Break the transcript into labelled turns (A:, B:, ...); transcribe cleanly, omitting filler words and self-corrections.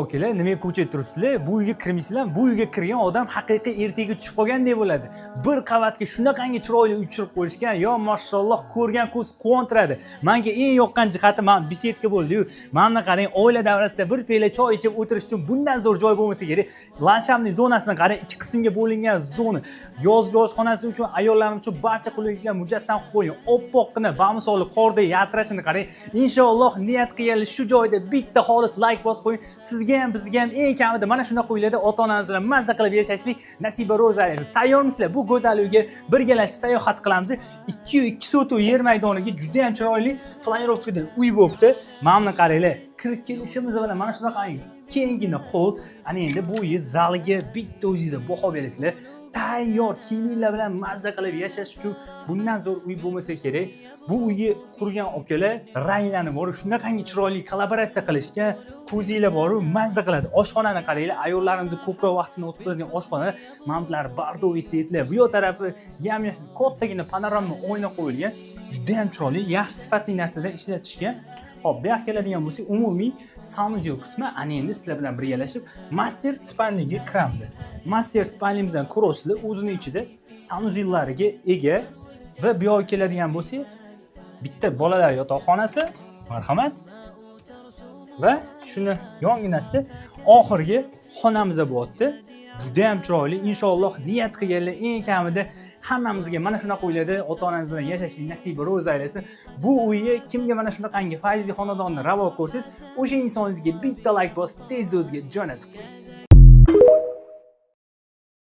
A: akalar, nimaga ko'chada turibsizlar? Bu uyga kirmaysizlar. Bu uyga kirgan odam haqiqiy ertaga tushib qolgandek bo'ladi. Bir qavatga shunaqangi chiroyli uchirib qo'yishgan, yo mashalloh, ko'rgan ko'z quvontiradi. Menga eng yoqqan jihati men besetka bo'ldi-yu. Mana qarang, oila davrasida bir piyola choy ichib o'tirish uchun bundan zo'r joy bo'lmasa kerak. Landshamniy zonasini qarang, ikki qismga bo'lingan zona. Yozgi oshxonasi uchun, ayollarimiz uchun barcha qulayliklar mujassam qilib qo'yilgan. Oppoqqina, bamisoli qorda yatirashini qarang. Inshaalloh niyat qilganlar shu joyda bitta xolis like bosib qo'ying. Sizga ham, bizga ham eng kamida mana shunaqa uylarda ota-onangiz bilan mazza qilib yashashlik nasiba ro'za aylasin. Tayyormisizlar? Bu go'zal uyga birgalashib sayohat qilamiz. 2 sotuv yer maydoniga juda ham chiroyli planirovkadan uy bo'libdi. Mana qaranglar, kirib kelishimiz bilan mana shunaqa kengina hol. Ana endi bu uy zaliga bitta o'zingizda baho berasizlar. Tayyor kiyimlar bilan mazza qilib yashash uchun bundan zo'r uy bo'lmasa kerak. Bu uyni qurgan akalar ranglarni bor, shunaqangi chiroyli kollaboratsiya qilishgan, ko'zinglar bor, mazza qiladi. Oshxonani qaranglar, ayollarimiz ko'proq vaqtini o'tkazadigan oshxona, mamlar, bardoviy setlar, bu yoq tarafi yam-yashil kattagina panorama oyna qo'yilgan. Juda ham chiroyli, yaxshi sifatli narsadan ishlatishgan. Hop, bu yoqqa keladigan bo'lsak, umumiy sanuzel qismi ana endi sizlar bilan birgalashib master spalniga kiramiz. Master spalnimizdan ko'rasizlar, o'zining ichida sanuzellariga ega va bu yoqqa keladigan bo'lsak, bitta bolalar yotoqxonasi, marhamat. Va shuni yonginasida oxirgi xonamiz bo'lyapti. Juda ham chiroyli. Inshaalloh niyat qilganlar eng kamida hammamizga mana shunaqa uylarda ota-onangiz bilan yashashlik nasiba ro'za aylasin. Bu uyga kimga mana shunaqangi fayzli xonadonni ravo ko'rsangiz, o'sha insoningizga bitta like bosib, tez o'ziga jo'natib qo'ying.